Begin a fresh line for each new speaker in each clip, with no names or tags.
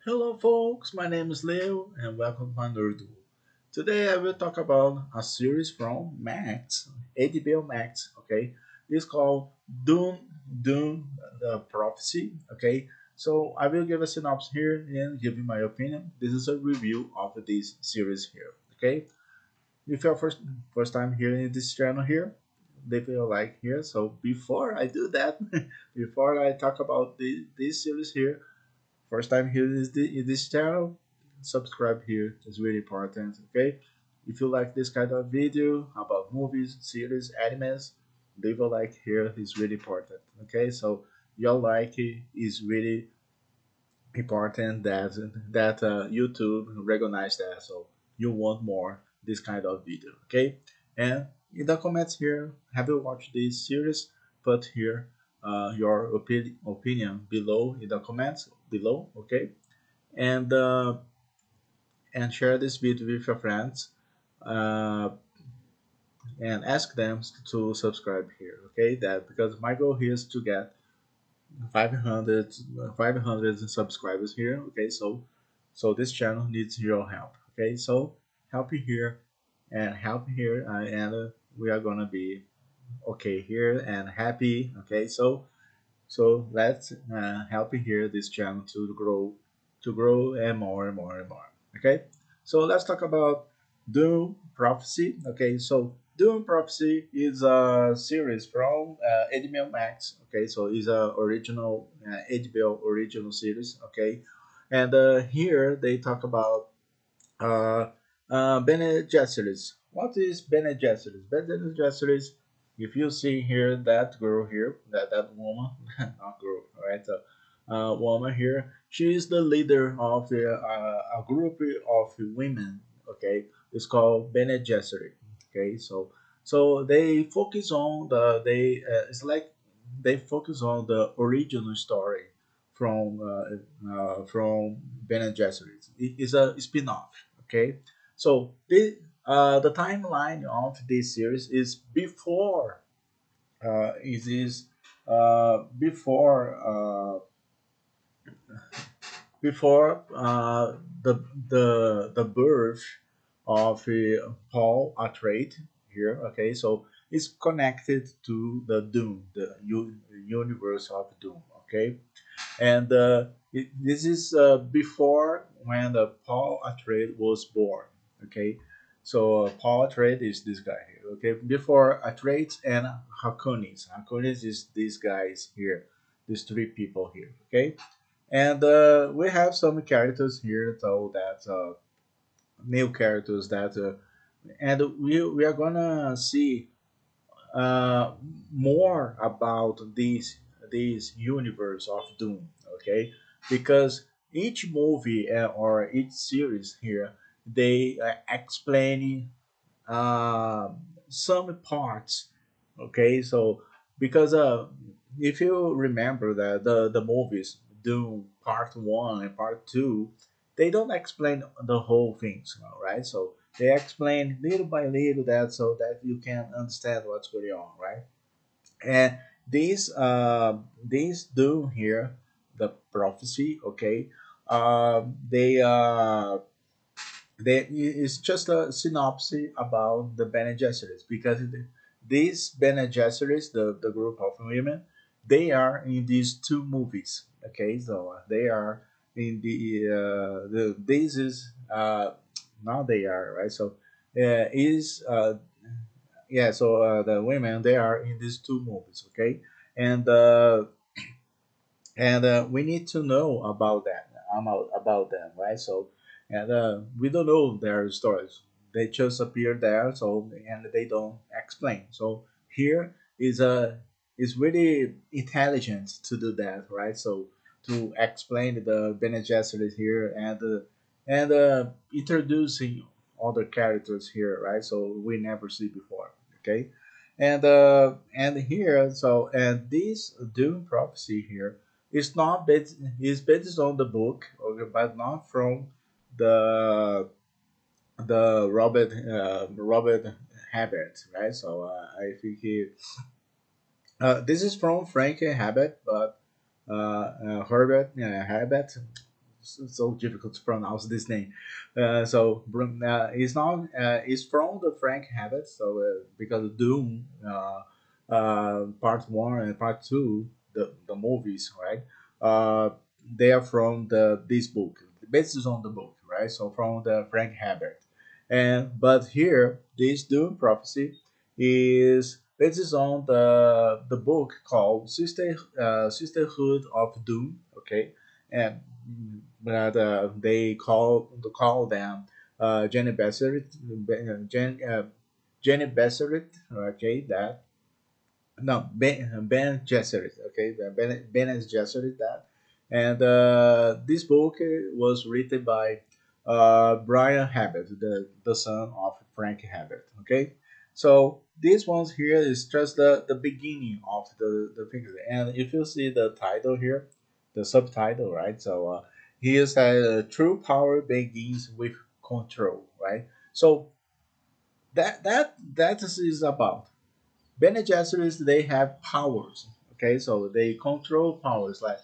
Hello, folks. My name is Leo, and welcome to my Nerd. Today, I will talk about a series from Max, HBO Max. Okay, it's called Dune Prophecy. Okay, so I will give a synopsis here and give you my opinion. This is a review of this series here. Okay, if you're first time here in this channel here, leave a like here. So before I do that, before I talk about this series here. First time here in this channel, subscribe here. It's really important. Okay, if you like this kind of video about movies, series, animes, leave a like here. It's really important. Okay, so your like is really important that YouTube recognize that. So you want more this kind of video. Okay, and in the comments here, have you watched this series? Put here your opinion below in the comments below. Okay, and uh, and share this video with your friends uh, and ask them to subscribe here. Okay, that because my goal here is to get 500 500 subscribers here. Okay, so this channel needs your help. Okay, so help you here and help here, and we are gonna be okay here and happy. Okay, so let's help you here this channel to grow and more and more and more. Okay, so let's talk about Dune Prophecy. Okay, so Dune Prophecy is a series from HBO Max. Okay, so it's a original HBO original series. Okay, and here they talk about uh, Bene Gesserit. What is Bene Gesserit? Bene Gesserit, if you see here that girl here, that woman, not girl, right? Woman here, she is the leader of a group of women. Okay, it's called Bene Gesserit. Okay, so they focus on it's like they focus on the original story from Bene Gesserit. It's a spin-off. Okay, so the timeline of this series is it is before the birth of Paul Atreides here. Okay, so it's connected to the Dune, the universe of Dune. Okay, and this is before when Paul Atreides was born. Okay, so Paul Atreides is this guy here. Okay, before Atreides and Harkonnen. Harkonnen is these guys here, these three people here. Okay, and we have some characters here, so that new characters that, and we are gonna see uh, more about this universe of Doom. Okay, because each movie or each series here they explain uh, some parts. Okay, so because if you remember that the movies Doom Part One and Part Two, they don't explain the whole things, right? So they explain little by little that so that you can understand what's going on, right? And these Doom here, the prophecy, okay, they it's just a synopsis about the Bene Gesserits because these Bene Gesserits, the group of women, they are in these two movies. Okay, so they are in the this is now they are right. So is yeah. So the women they are in these two movies. Okay, and we need to know about that about them, right? So and we don't know their stories, they just appear there, so and they don't explain. So here is really intelligent to do that, right? So to explain the Bene Gesserit here and introducing other characters here, right? So we never see before. Okay, and here, so and this Dune prophecy here is based on the book, okay, but not from the Robert Habit, right? So I think this is from Frank Habit, but Herbert Habit. so difficult to pronounce this name. It's not it's from the Frank Habit. So because Doom Part One and Part Two, the movies, right? Uh, they are from the this book, based on the book, right? So from the Frank Herbert, and but here this Dune Prophecy is based on the book called Sisterhood of Dune. Okay, and but they call them Jenny Besserit, Jenny Besserit. Okay, that no, Ben Gesserit. Okay, Ben is Gesserit that, and this book was written by Brian Habit, the son of Frank Habit. Okay, so this one's here is just the beginning of the picture, and if you see the title here, the subtitle, right? So he said, "True power begins with control," right? So that is about Bene Gesserits, they have powers. Okay, so they control powers. Like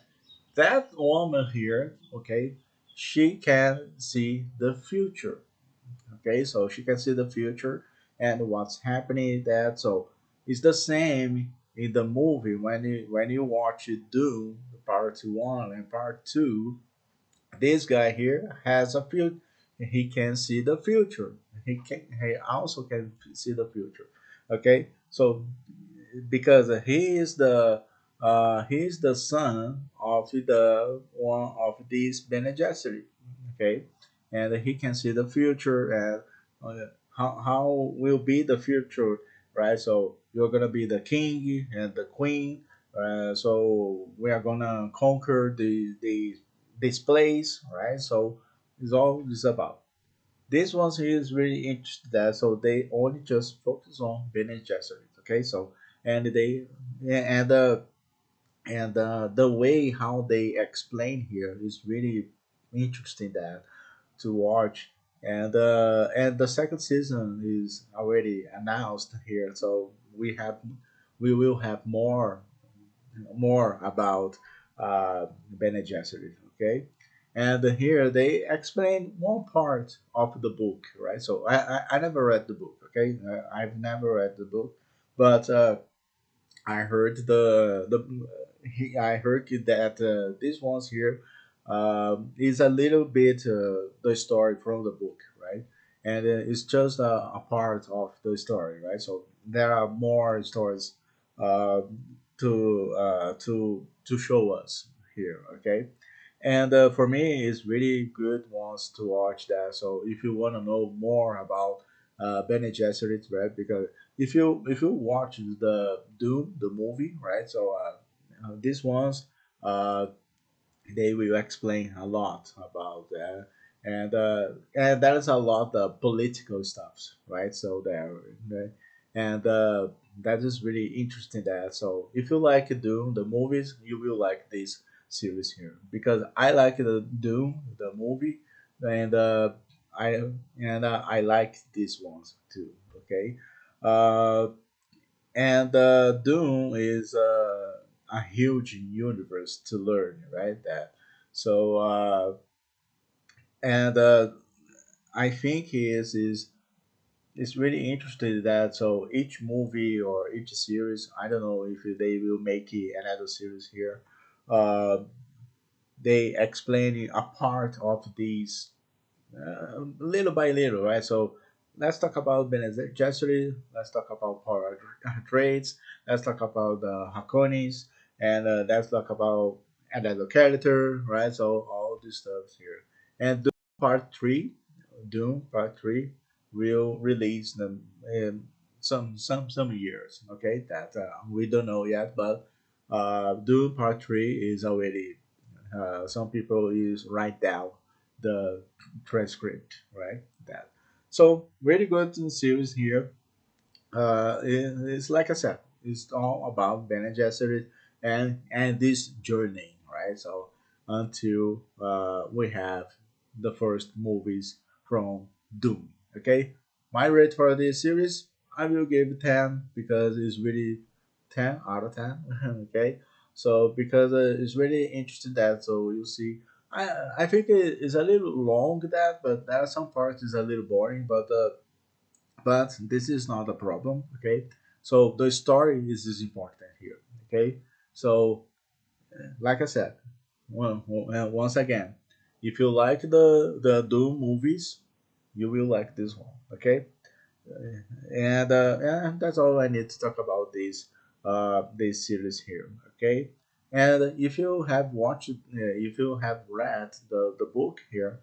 that woman here, okay, she can see the future. Okay, so she can see the future and what's happening. That so it's the same in the movie when you watch Doom Part One and Part Two. This guy here has a future. He can see the future. He also can see the future. Okay, so because he is the son of the one of these Bene Gesserit, okay, and he can see the future and how will be the future, right? So you're gonna be the king and the queen. So we are gonna conquer the this place, right? So it's all this about. This one here is really interesting that so they only just focus on Bene Gesserit, okay? So and they and the way how they explain here is really interesting that to watch. And the second season is already announced here, so we will have more about Bene Gesserit, okay? And here they explain one part of the book, right? So I never read the book, okay? I've never read the book, but I heard I heard that this one's here is a little bit the story from the book, right? And it's just a part of the story, right? So there are more stories uh, to show us here, okay? And for me, it's really good once to watch that. So if you want to know more about Bene Gesserit, right? Because if you watch the Doom the movie, right? So these ones uh, they will explain a lot about that, and that is a lot of political stuff, right? So there, right? And that is really interesting. That so if you like Doom the movies, you will like this series here because I like the Doom the movie, and I I like these ones too. Okay, uh, and Doom is a huge universe to learn, right? That so and I think is really interesting that so each movie or each series, I don't know if they will make another series here. Uh, they explain a part of these little by little, right? So let's talk about Bene Gesserit. Let's talk about power traits. Let's talk about the Hakonis, and let's talk about another character, right? So all this stuff here. And Doom Part Three will release them in some years. Okay, that we don't know yet, but Doom Part Three is already some people is write down the transcript, right? That so really good series here. It's like I said, it's all about Bene Gesserit and this journey, right? So until we have the first movies from Doom. Okay, my rate for this series, I will give 10 because it's really 10 out of 10. Okay, so because it's really interesting that so you see I think it is a little long that, but there are some parts is a little boring. But this is not a problem. Okay, so the story is important here. Okay, so like I said, once again, if you like the Doom movies, you will like this one. Okay, and yeah, that's all I need to talk about this series here. Okay, and if you have watched, if you have read the book here,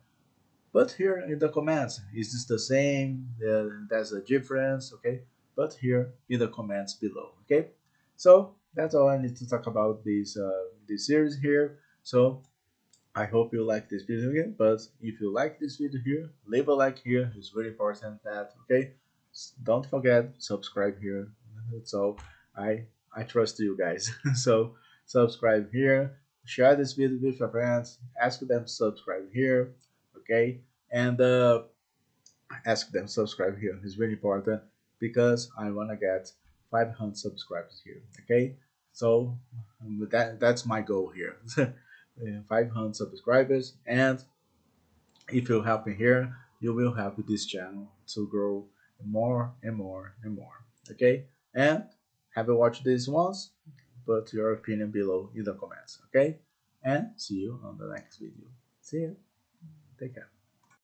but here in the comments, is this the same? There's a difference, okay? But here in the comments below, okay? So that's all I need to talk about this series here. So I hope you like this video again. But if you like this video here, leave a like here. It's very important that, okay? Don't forget subscribe here. So I trust you guys. So subscribe here. Share this video with your friends. Ask them to subscribe here, okay? And ask them subscribe here. It's very important because I wanna get 500 subscribers here. Okay, so that's my goal here. 500 subscribers, and if you help me here, you will help this channel to grow more and more and more. Okay, and have you watched this once? Put your opinion below in the comments. Okay, and see you on the next video. See you. Take care.